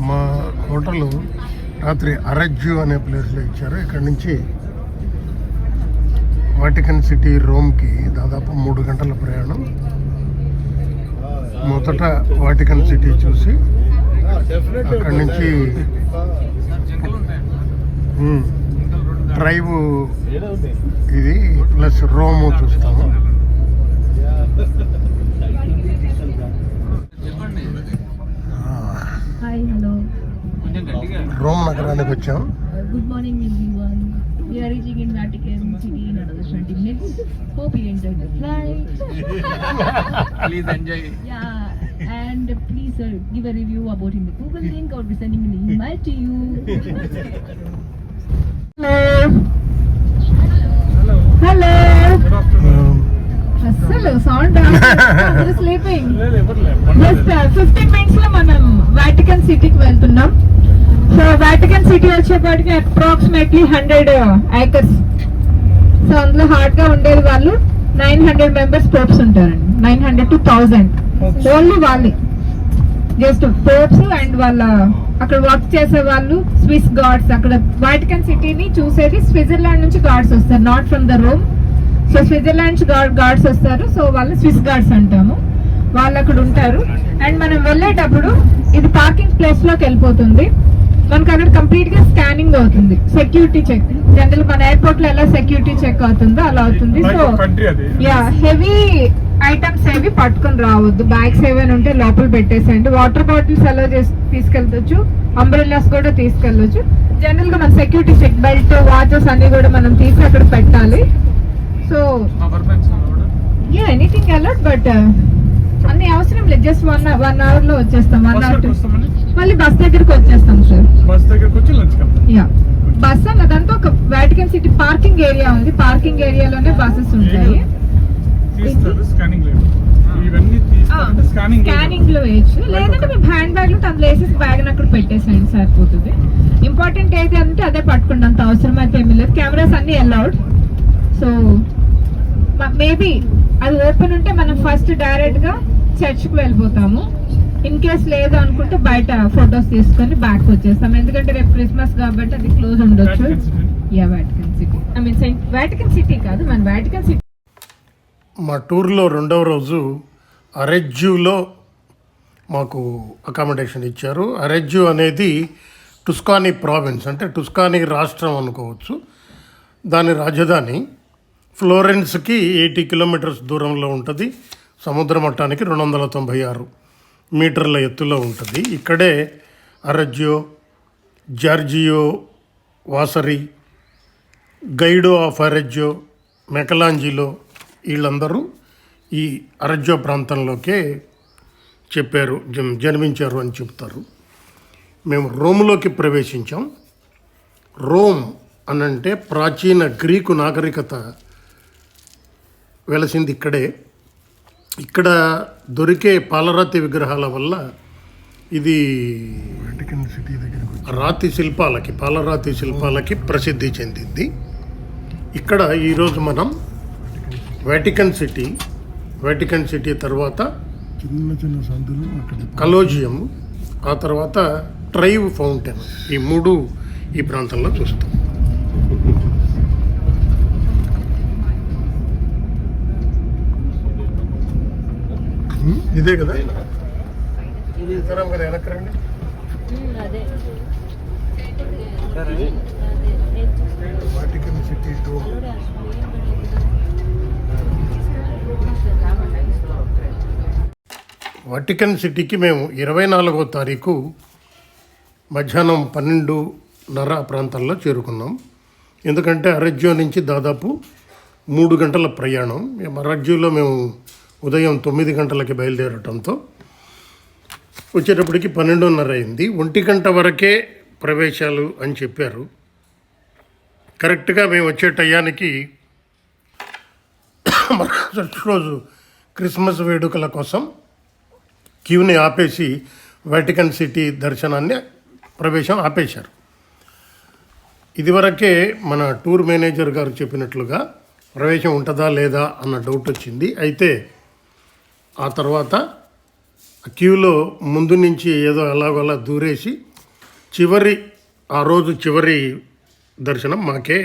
మా హోటల్ రాత్రి అరెజ్జు అనే ప్లేస్లో ఇచ్చారు. ఇక్కడ నుంచి వాటికన్ సిటీ రోమ్కి దాదాపు 3 గంటల ప్రయాణం. మొదట వాటికన్ సిటీ చూసి అక్కడి నుంచి ట్రైబ్ ఇది ప్లస్ రోము చూస్తాము. రోమ్ నగరానికి వచ్చాం. Good morning everyone. We are reaching in Vatican City in another 20 minutes. Hope you enjoyed the flight. Please enjoy. Yeah, and please give a review about in the Google link or be sending an email to you. Hello. అసలు sound sleeping. Just 15 minutes లో మనం Vatican సిటీకి వెళ్తున్నాం. So Vatican city వచ్చేపాటికి approximately 100 acres. So అందులో hard గా ఉండేది వాళ్ళు 900 మెంబర్స్ పోప్స్ ఉంటారండి. 900 to 1000 ఓన్లీ వాళ్ళే, జస్ట్ పోప్స్ అండ్ వాళ్ళ అక్కడ వర్క్ చేసే వాళ్ళు స్విస్ గార్డ్స్. అక్కడ వాటికన్ సిటీని చూసేది స్విట్జర్లాండ్ నుంచి గార్డ్స్ వస్తారు, not from the Rome. So Switzerland guards వస్తారు, సో వాళ్ళు స్విస్ గార్డ్స్ అంటాము. వాళ్ళు అక్కడ ఉంటారు. అండ్ మనం వెళ్ళేటప్పుడు ఇది పార్కింగ్ ప్లేస్ లోకి వెళ్ళిపోతుంది. మనకు అక్కడ కంప్లీట్ గా స్కానింగ్ అవుతుంది, సెక్యూరిటీ చెక్. జనరల్ మన ఎయిర్పోర్ట్ లో ఎలా సెక్యూరిటీ చెక్ అవుతుందో అలా అవుతుంది. సో యా, హెవీ ఐటమ్స్ ఏవి పట్టుకొని రావద్దు. బ్యాగ్స్ ఏమైనా ఉంటే లోపల పెట్టేసేయండి. వాటర్ బాటిల్స్ అలా తీసుకెళ్ళచ్చు, అంబ్రెల్లాస్ కూడా తీసుకెళ్ళచ్చు. జనరల్ గా మన సెక్యూరిటీ చెక్, బెల్ట్, వాచెస్ అన్ని కూడా మనం తీసి అక్కడ పెట్టాలి. So yeah, anything allowed, but అన్ని అవసరం లేదు. జస్ట్ 1 hour లో వచ్చేస్తాం. 1 hour మళ్ళీ బస్ దగ్గరికి వచ్చేస్తాం సార్. యా, బస్ అన్నదంతా ఒక వాటికన్ సిటీ పార్కింగ్ ఏరియా ఉంది. పార్కింగ్ ఏరియాలోనే బస్సెస్ ఉంటాయి. స్కానింగ్ లో వేయచ్చు, లేదంటే మేము హ్యాండ్ బ్యాగ్ లో అందులో వేసేసి బ్యాగ్ అక్కడ పెట్టేసేయండి, సరిపోతుంది. ఇంపార్టెంట్ ఏది అంటే అదే పట్టుకుంటే అంత అవసరం అయితే ఏమీ లేదు. కెమెరాస్ అన్ని అలౌడ్. సో మేబీ అది ఓపెన్ ఉంటే మనం ఫస్ట్ డైరెక్ట్ గా చర్చ్ కు వెళ్ళిపోతాము. ఇన్ కేస్ లేదు అనుకుంటే బయట ఫొటోస్ తీసుకొని బ్యాక్ వచ్చేస్తాం. ఎందుకంటే రేపు క్రిస్మస్ కాబట్టి అది క్లోజ్ ఉండొచ్చు. Yeah, Vatican city, I mean Vatican city కాదు, మన వాటికన్ సిటీ. మా టూర్లో 2వ రోజు అరెజ్జులో మాకు అకామిడేషన్ ఇచ్చారు. అరెజ్జు అనేది టుస్కానీ ప్రావిన్స్, అంటే టుస్కానీ రాష్ట్రం అనుకోవచ్చు. దాని రాజధాని ఫ్లోరెన్స్కి 80 kilometers దూరంలో ఉంటుంది. సముద్ర మట్టానికి 296 మీటర్ల ఎత్తులో ఉంటుంది. ఇక్కడే అరెజ్జో, జార్జియో వాసరి, గైడో ఆఫ్ అరెజ్జో, మెకలాంజిలో వీళ్ళందరూ ఈ అరెజ్జో ప్రాంతంలోకే జన్మించారు అని చెప్తారు. మేము రోమ్లోకి ప్రవేశించాం. రోమ్ అనంటే ప్రాచీన గ్రీకు నాగరికత వెలసింది ఇక్కడే. ఇక్కడ దొరికే పాలరాతి విగ్రహాల వల్ల ఇది పాలరాతి శిల్పాలకి ప్రసిద్ధి చెందింది. ఇక్కడ ఈరోజు మనం వాటికన్ సిటీ తర్వాత చిన్న సందులు, కలోజియం, ఆ తర్వాత ట్రైవ్ ఫౌంటైన్, ఈ 3 ఈ ప్రాంతంలో చూస్తాం. ఇదే కదా, ఇది తరం కదా, వెనకరండి. Vatican City tour. వాటికన్ సిటీకి మేము 24వ తారీఖు మధ్యాహ్నం 12:30 ప్రాంతాల్లో చేరుకున్నాం. ఎందుకంటే అరెజ్జో నుంచి దాదాపు 3 గంటల ప్రయాణం. అరెజ్జోలో మేము ఉదయం 9 గంటలకి బయలుదేరటంతో వచ్చేటప్పటికి 12:30 అయింది. 1 గంట వరకే ప్రవేశాలు అని చెప్పారు. కరెక్ట్గా మేము వచ్చే టయానికి మరుసటి రోజు క్రిస్మస్ వేడుకల కోసం క్యూని ఆపేసి వాటికన్ సిటీ దర్శనాన్ని ప్రవేశం ఆపేశారు. ఇదివరకే మన టూర్ మేనేజర్ గారు చెప్పినట్లుగా ప్రవేశం ఉంటుందా లేదా అన్న డౌట్ వచ్చింది. అయితే ఆ తర్వాత క్యూలో ముందు నుంచి ఏదో అలాగోలా దూరేసి ఆ రోజు చివరి దర్శనం మాకే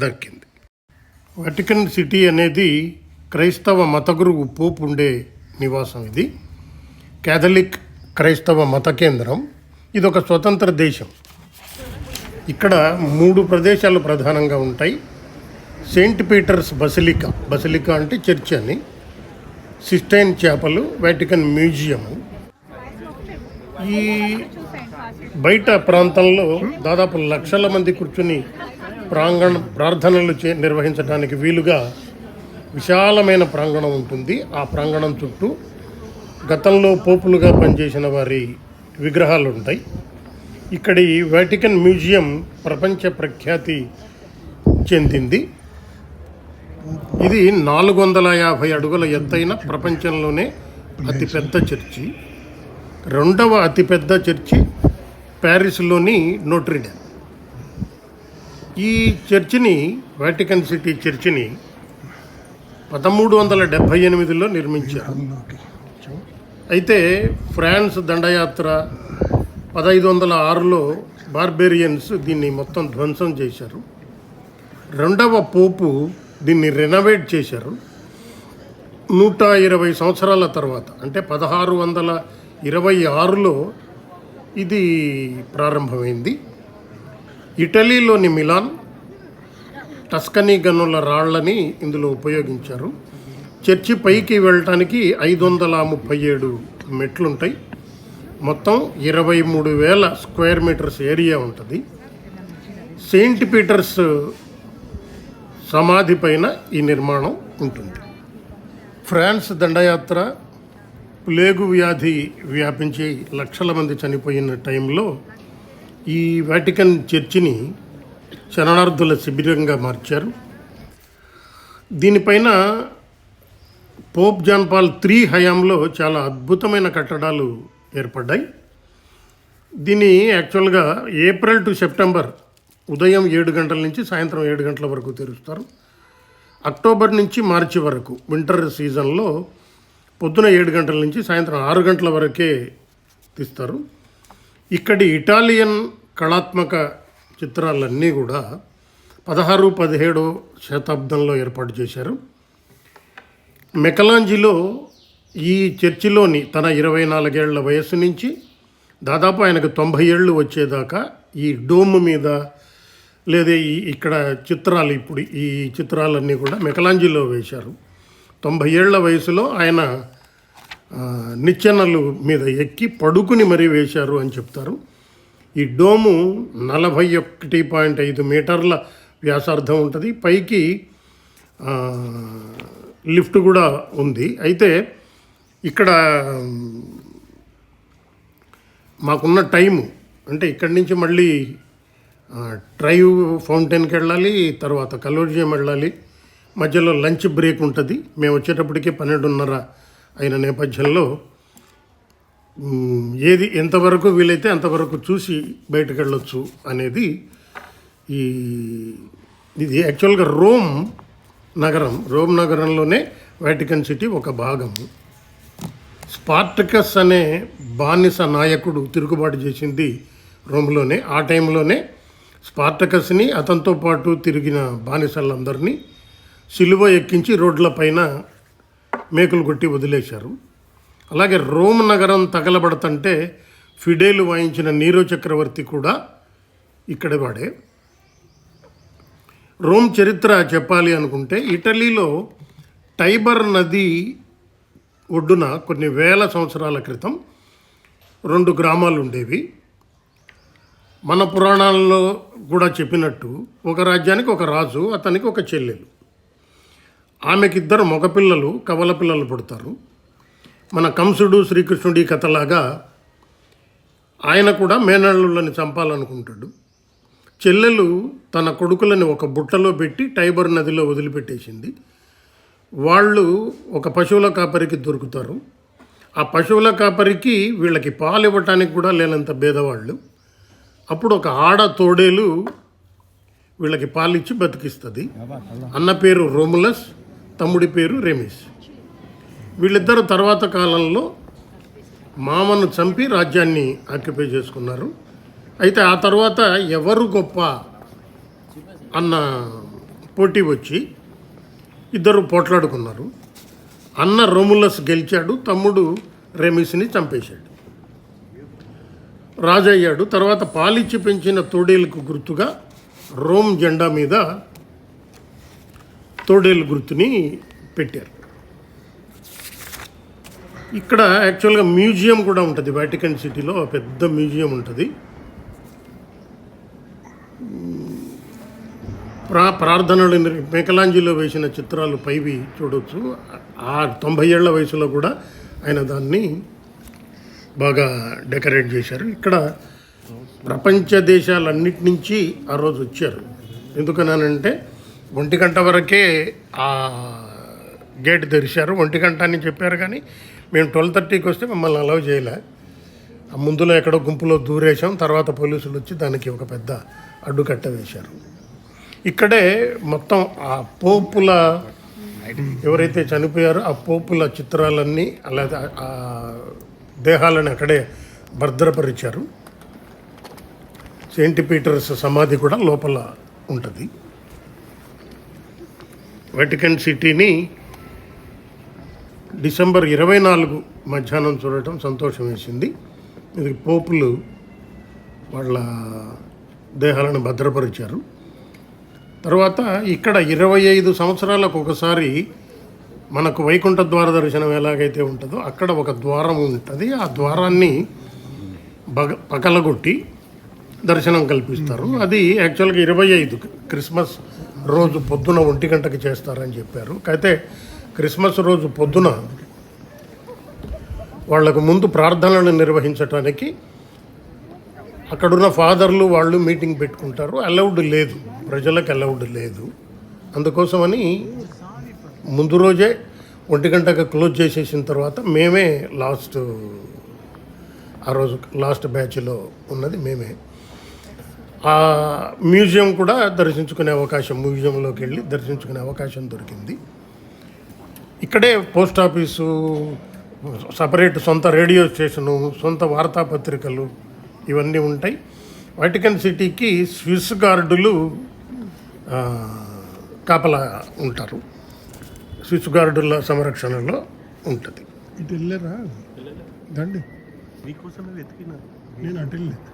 దక్కింది. వాటికన్ సిటీ అనేది క్రైస్తవ మత గురువు పోప్ ఉండే నివాసం. ఇది క్యాథలిక్ క్రైస్తవ మత కేంద్రం. ఇది ఒక స్వతంత్ర దేశం. ఇక్కడ 3 ప్రదేశాలు ప్రధానంగా ఉంటాయి. సెయింట్ పీటర్స్ బసిలికా అంటే చర్చ్ అని, సిస్టైన్ చాపలు, వాటికన్ మ్యూజియము. ఈ బయట ప్రాంతంలో దాదాపు లక్షల మంది కూర్చుని ప్రార్థనలు నిర్వహించడానికి వీలుగా విశాలమైన ప్రాంగణం ఉంటుంది. ఆ ప్రాంగణం చుట్టూ గతంలో పోపులుగా పనిచేసిన వారి విగ్రహాలు ఉంటాయి. ఇక్కడి వాటికన్ మ్యూజియం ప్రపంచ ప్రఖ్యాతి చెందింది. ఇది 450 అడుగుల ఎత్తైన ప్రపంచంలోనే అతిపెద్ద చర్చి. 2వ అతిపెద్ద చర్చి ప్యారిస్లోని నోట్రిడామ్. ఈ చర్చిని, వాటికన్ సిటీ చర్చిని 1378లో నిర్మించారు. అయితే ఫ్రాన్స్ దండయాత్ర 1506లో బార్బేరియన్స్ దీన్ని మొత్తం ధ్వంసం చేశారు. 2వ పోపు దీన్ని రెనోవేట్ చేశారు. 120 సంవత్సరాల తర్వాత అంటే 1626లో ఇది ప్రారంభమైంది. ఇటలీలోని మిలాన్, టస్కనీ గనుల రాళ్లని ఇందులో ఉపయోగించారు. చర్చి పైకి వెళ్ళటానికి 537 మెట్లుంటాయి. మొత్తం 23,000 స్క్వేర్ మీటర్స్ ఏరియా ఉంటుంది. సెయింట్ పీటర్స్ సమాధి పైన ఈ నిర్మాణం ఉంటుంది. ఫ్రాన్స్ దండయాత్ర, ప్లేగు వ్యాధి వ్యాపించి లక్షల మంది చనిపోయిన టైంలో ఈ వాటికన్ చర్చిని శరణార్థుల శిబిరంగా మార్చారు. దీనిపైన పోప్ జాన్ పాల్ III హయాంలో చాలా అద్భుతమైన కట్టడాలు ఏర్పడ్డాయి. దీన్ని యాక్చువల్గా ఏప్రిల్ టు సెప్టెంబర్ ఉదయం 7 గంటల నుంచి సాయంత్రం 7 గంటల వరకు తెరుస్తారు. అక్టోబర్ నుంచి మార్చి వరకు వింటర్ సీజన్లో పొద్దున 7 గంటల నుంచి సాయంత్రం 6 గంటల వరకే తీస్తారు. ఇక్కడి ఇటాలియన్ కళాత్మక చిత్రాలన్నీ కూడా 16, 17 శతాబ్దంలో ఏర్పాటు చేశారు. మెకలాంజిలో ఈ చర్చిలోని తన 24 ఏళ్ల వయస్సు నుంచి దాదాపు ఆయనకు 90 ఏళ్ళు వచ్చేదాకా ఈ డోమ్ మీద లేదా ఇక్కడ చిత్రాలు, ఇప్పుడు ఈ చిత్రాలన్నీ కూడా మెకలాంజిలో వేశారు. 90 ఏళ్ల వయసులో ఆయన నిచ్చెనలు మీద ఎక్కి పడుకుని మరీ వేశారు అని చెప్తారు. ఈ డోము 41.5 మీటర్ల వ్యాసార్థం ఉంటుంది. పైకి లిఫ్ట్ కూడా ఉంది. అయితే ఇక్కడ మాకున్న టైము అంటే ఇక్కడి నుంచి మళ్ళీ ట్రైవ్ ఫౌంటైన్కి వెళ్ళాలి, తర్వాత కలోజియం వెళ్ళాలి, మధ్యలో లంచ్ బ్రేక్ ఉంటుంది. మేము వచ్చేటప్పటికే 12:30 అయిన నేపథ్యంలో ఏది ఎంతవరకు వీలైతే అంతవరకు చూసి బయటకు వెళ్ళొచ్చు అనేది ఇది యాక్చువల్గా రోమ్ నగరంలోనే వాటికన్ సిటీ ఒక భాగము. స్పార్టకస్ అనే బానిస నాయకుడు తిరుగుబాటు చేసింది రోమ్లోనే. ఆ టైంలోనే స్పార్టకస్ని అతనితో పాటు తిరిగిన బానిసలందరినీ సిలువ ఎక్కించి రోడ్లపైన మేకులు కొట్టి వదిలేశారు. అలాగే రోమ్ నగరం తగలబడతంటే ఫిడేలు వాయించిన నీరో చక్రవర్తి కూడా ఇక్కడే వాడే. రోమ్ చరిత్ర చెప్పాలి అనుకుంటే ఇటలీలో టైబర్ నది ఒడ్డున కొన్ని వేల సంవత్సరాల క్రితం 2 గ్రామాలు ఉండేవి. మన పురాణాల్లో కూడా చెప్పినట్టు ఒక రాజ్యానికి ఒక రాజు, అతనికి ఒక చెల్లెలు. ఆమెకి 2 మగపిల్లలు, కవల పిల్లలు పుడతారు. మన కంసుడు శ్రీకృష్ణుడి కథలాగా ఆయన కూడా మేనల్లులని చంపాలనుకుంటాడు. చెల్లెలు తన కొడుకులని ఒక బుట్టలో పెట్టి టైబర్ నదిలో వదిలిపెట్టేసింది. వాళ్ళు ఒక పశువుల కాపరికి దొరుకుతారు. ఆ పశువుల కాపరికి వీళ్ళకి పాలు ఇవ్వటానికి కూడా లేనంత భేదవాళ్ళు. అప్పుడు ఒక ఆడ తోడేలు వీళ్ళకి పాలిచ్చి బతికిస్తుంది. అన్న పేరు రోములస్, తమ్ముడి పేరు రెమిస్. వీళ్ళిద్దరు తర్వాత కాలంలో మామను చంపి రాజ్యాన్ని ఆక్యుపై చేసుకున్నారు. అయితే ఆ తర్వాత ఎవరు గొప్ప అన్న పోటీ వచ్చి ఇద్దరు పోట్లాడుకున్నారు. అన్న రోములస్ గెలిచాడు, తమ్ముడు రెమిస్ని చంపేశాడు, రాజు అయ్యాడు. తర్వాత పాలిచ్చి పెంచిన తోడేలకు గుర్తుగా రోమ్ జెండా మీద తోడేలు గుర్తుని పెట్టారు. ఇక్కడ యాక్చువల్గా మ్యూజియం కూడా ఉంటుంది. వాటికన్ సిటీలో పెద్ద మ్యూజియం ఉంటుంది. ప్రార్థనలు మేకలాంజిలో వేసిన చిత్రాలు పైవి చూడవచ్చు. ఆ 90 ఏళ్ల వయసులో కూడా ఆయన దాన్ని బాగా డెకరేట్ చేశారు. ఇక్కడ ప్రపంచ దేశాలన్నిటి నుంచి ఆ రోజు వచ్చారు. ఎందుకనంటే 1 గంట వరకే ఆ గేట్ తెరిచారు. 1 గంట అని చెప్పారు, కానీ మేము 12:30కి వస్తే మమ్మల్ని అలౌ చేయలే. ఆ ముందులో ఎక్కడో గుంపులో దూరేశాం. తర్వాత పోలీసులు వచ్చి దానికి ఒక పెద్ద అడ్డుకట్ట వేశారు. ఇక్కడే మొత్తం ఆ పోపుల ఎవరైతే చనిపోయారో ఆ పోపుల చిత్రాలన్నీ అలాగే ఆ దేహాలను అక్కడే భద్రపరిచారు. సెయింట్ పీటర్స్ సమాధి కూడా లోపల ఉంటుంది. వాటికన్ సిటీని డిసెంబర్ 24 మధ్యాహ్నం చూడటం సంతోషం వేసింది. ఇది పోపులు వాళ్ళ దేహాలను భద్రపరిచారు. తర్వాత ఇక్కడ 25 సంవత్సరాలకు ఒకసారి మనకు వైకుంఠ ద్వార దర్శనం ఎలాగైతే ఉంటుందో అక్కడ ఒక ద్వారం ఉంటుంది. ఆ ద్వారాన్ని పగలగొట్టి దర్శనం కల్పిస్తారు. అది యాక్చువల్గా 25 క్రిస్మస్ రోజు పొద్దున 1 గంటకి చేస్తారని చెప్పారు. అయితే క్రిస్మస్ రోజు పొద్దున వాళ్లకు ముందు ప్రార్థనలు నిర్వహించడానికి అక్కడున్న ఫాదర్లు వాళ్ళు మీటింగ్ పెట్టుకుంటారు. అలౌడ్ లేదు, ప్రజలకు అలౌడ్ లేదు. అందుకోసమని ముందు రోజే 1 గంటకు క్లోజ్ చేసేసిన తర్వాత మేమే ఆ రోజు లాస్ట్ బ్యాచ్లో ఉన్నది మేమే. ఆ మ్యూజియం కూడా దర్శించుకునే అవకాశం, మ్యూజియంలోకి వెళ్ళి దర్శించుకునే అవకాశం దొరికింది. ఇక్కడే పోస్ట్ ఆఫీసు, సపరేట్ సొంత రేడియో స్టేషను, సొంత వార్తాపత్రికలు ఇవన్నీ ఉంటాయి. వాటికన్ సిటీకి స్విస్ గార్డులు కాపలా ఉంటారు. స్విస్ గార్డుల సంరక్షణలో ఉంటుంది. ఇటు వెళ్ళారా దండి, మీకోసమే వెతికినా నేను అటు వెళ్ళలేదు.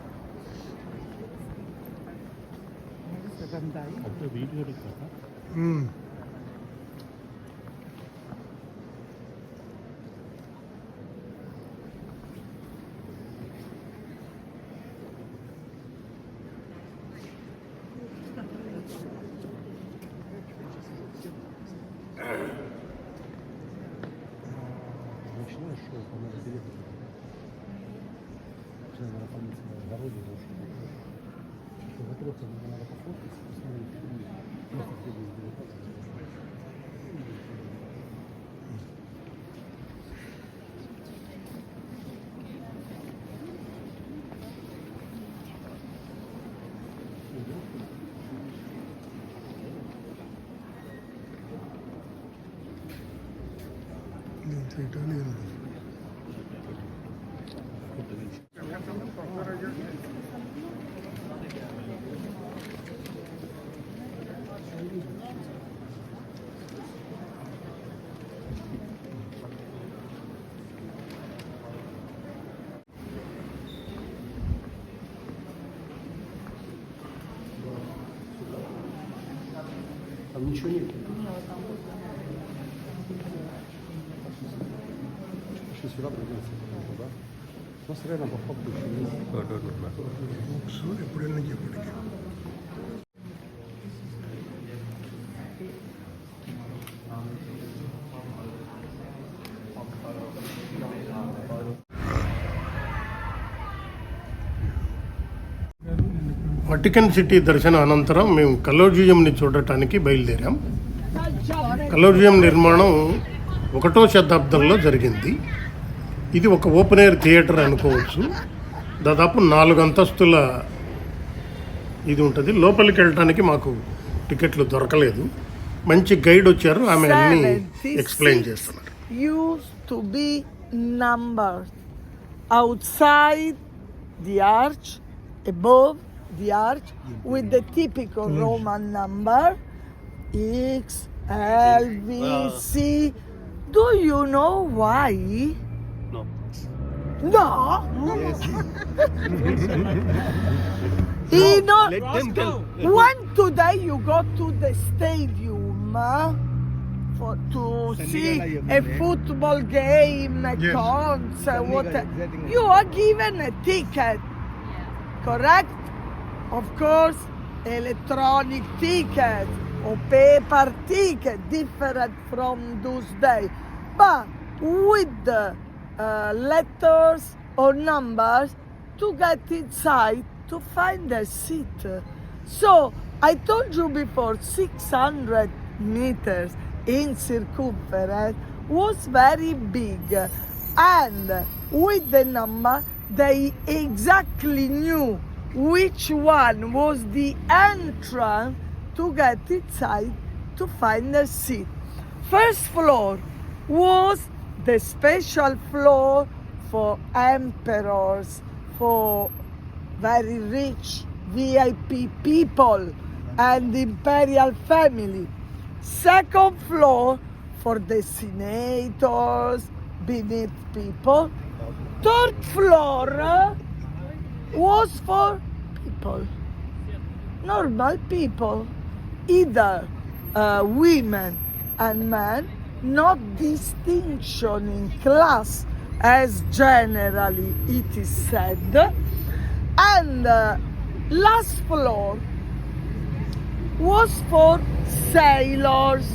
Там ничего нет. Пошли сюда, придется, да? У нас реально по факту еще есть. ఎప్పుడైనా చెప్పడానికి వాటికన్ సిటీ దర్శన అనంతరం మేము కలోజియంని చూడటానికి బయలుదేరాం. కలోజియం నిర్మాణం 1వ శతాబ్దంలో జరిగింది. ఇది ఒక ఓపెన్ ఎయిర్ థియేటర్ అనుకోవచ్చు. దాదాపు 4 అంతస్తుల ఇది ఉంటుంది. లోపలికి వెళ్ళటానికి మాకు టికెట్లు దొరకలేదు. మంచి గైడ్ వచ్చారు, ఆమె అన్ని ఎక్స్ప్లెయిన్ చేస్తున్నారు. Used to be numbers outside the arch, above the arch, with the typical Roman number X, L, V, C. Do you know why? No. No. You know, Let them tell. when today you go to the stadium to see a football game, a Yes. concert, whatever, you are given a ticket, correct? Of course, electronic ticket or paper ticket, different from those days, but with the letters or numbers to get inside to find a seat. So I told you before, 600 meters in circumference was very big, and with the number they exactly knew which one was the entrance to get inside to find a seat. First floor was the special floor for emperors, for very rich VIP people and imperial family. Second floor for the senators, beneath people. Third floor was for people, normal people, either women and men, not distinction in class as generally it is said. And last floor was for sailors.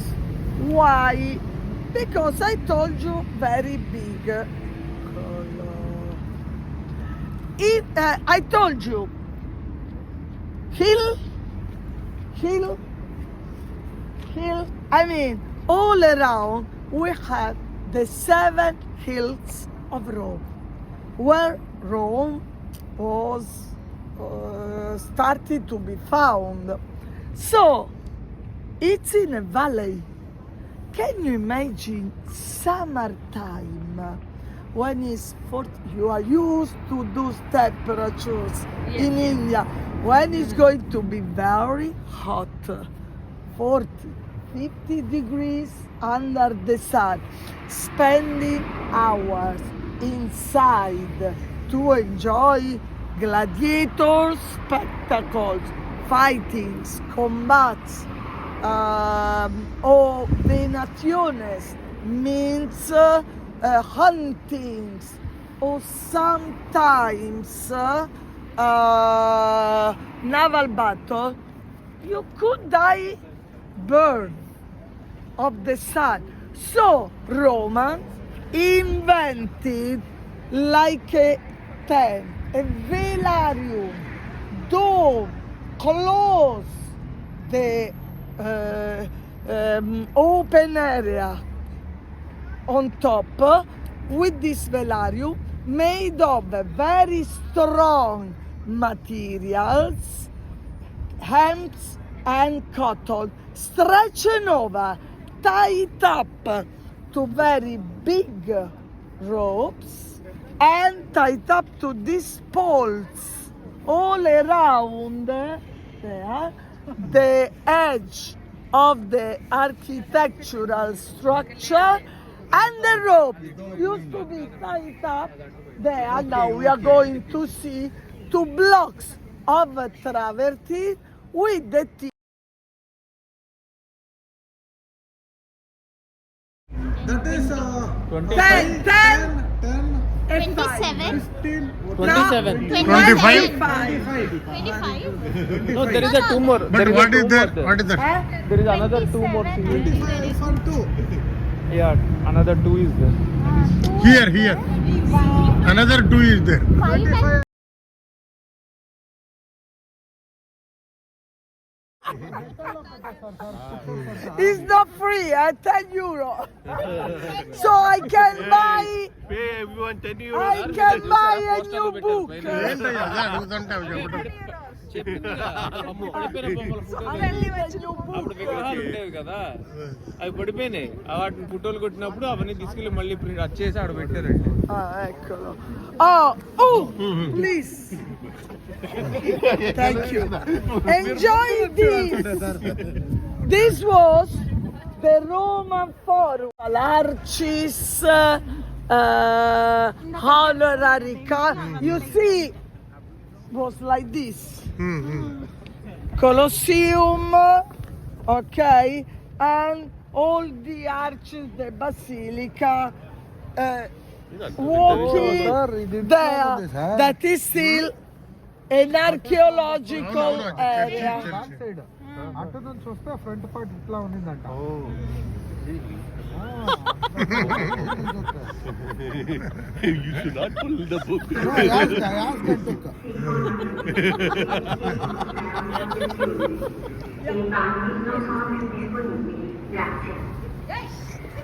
Why? Because I told you very big. I told you hill, I mean, all around we have the 7 hills of Rome, where Rome was started to be found. So it's in a valley. Can you imagine summertime when it's 40? You are used to those temperatures in India. When it's going to be very hot, 40, 50 degrees under the sun, spending hours inside to enjoy gladiator spectacles, fightings, combats, or venationes, means huntings, or sometimes naval battle, you could die burned of the sun. So Romans invented like a tent, a velarium, dome, close the open area on top with this velarium made of very strong materials, hemps and cotton, stretched over, tied up to very big ropes and tied up to these poles all around there, the edge of the architectural structure, and the rope used to be tied up there. Now we are going to see 2 blocks of travertine with the That is 10 and 5. 27. 25? 25. No, there is a 2 more. But There is what a is 2 that? more What is that? There is another 2 more. 25 for 2. Yeah, another 2 is there. Here. Another 2 is there. 25. It's not free, 10 euro. So I can buy. Pay everyone 10 I can buy a new book. ఏంటయ్యా అదే అడుగుతుంటావు చెప్పడం Avelli vengono అప్పుడు విగ్రహాలు ఉండేవి కదా అవి పడిపోయినాయి వాటిని ఫోటోలు కొట్టినప్పుడు అవన్నీ తీసుకెళ్ళి మళ్ళీ ప్రింట్ వచ్చేసి ఆడ పెట్టారండి Ah, eccolo. Please. Thank you. Enjoy this. This was the Roman Forum. L'Arcis, honorary you see, was like this. Colosseum, okay, and all the arches, the basilica, walking there. That is still an archaeological area. అటు నుంచి వస్తే front part ఇట్లా ఉన్నిందంట You should not pull the book.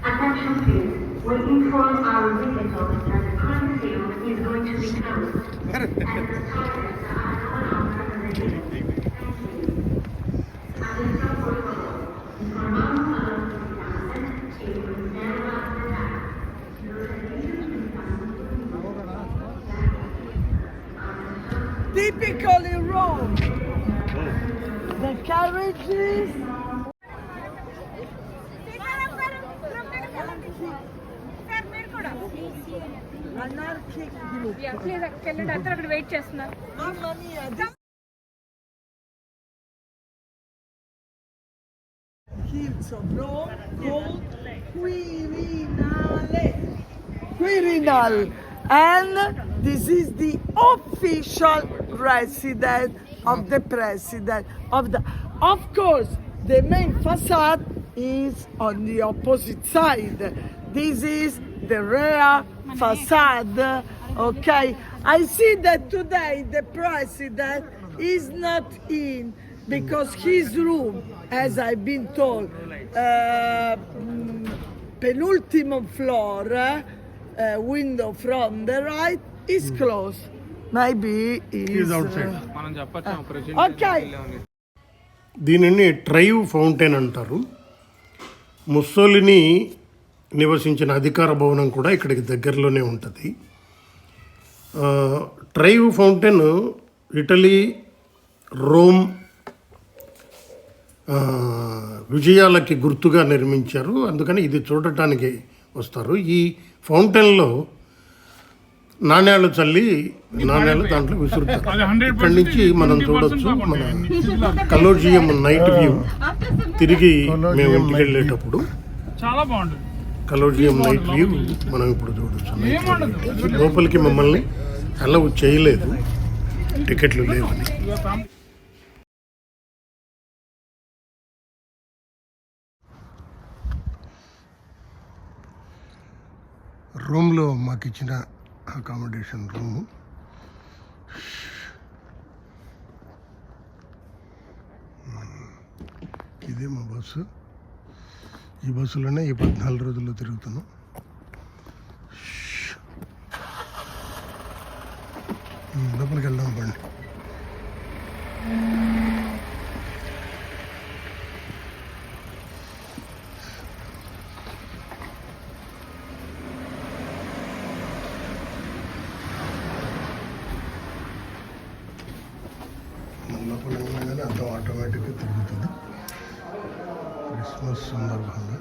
Attention please, we inform our visitors that the Colosseum is going to be closed. And the toilets are no longer available. Thank you. At the stop informando a los visitantes que conservan la edad. Los servicios Typical in Rome. The carriages. Anarchic group. అక్కడ wait చేస్తున్నారు. Mamma mia, this hills of Rome called Quirinale. Quirinal. And this is the official residence of the president of the. Of course, the main facade is on the opposite side. This is the rear facade. Okay, I see that today the president is not in because his room, as I've been told, penultimate floor, window from the right is closed. Maybe He's outside. మనం చెప్పచ్చు Okay. దీనిని thrive fountain అంటారు. Mussolini నివసించిన అధికార భవనం కూడా ఇక్కడికి దగ్గరలోనే ఉంటుంది. ట్రైవ్ ఫౌంటైన్ ఇటలీ, రోమ్ విజయాలకి గుర్తుగా నిర్మించారు. అందుకని ఇది చూడటానికి వస్తారు. ఈ ఫౌంటైన్లో నాణ్యాలు చల్లి నాణ్యాలు దాంట్లో విసురుతారు. ఇక్కడి నుంచి మనం చూడొచ్చు మన కలోజియం నైట్ వ్యూ. తిరిగి మేము ఇంటికి వెళ్ళేటప్పుడు చాలా బాగుంటుంది కలోజియం నైట్ వ్యూ మనం ఇప్పుడు చూడొచ్చు. లోపలికి మమ్మల్ని అలౌ చేయలేదు, టికెట్లు లేవని. రూమ్లో మాకు ఇచ్చిన అకామిడేషన్ రూము. ఇదే మా బస్సు. ఈ బస్సులోనే ఈ 14 రోజుల్లో తిరుగుతున్నాం. లోపలికి వెళ్దాం బండి. లోపల వెళ్ళగానే అర్థం ఆటోమేటిక్గా తిరుగుతుంది. క్రిస్మస్ సందర్భంగా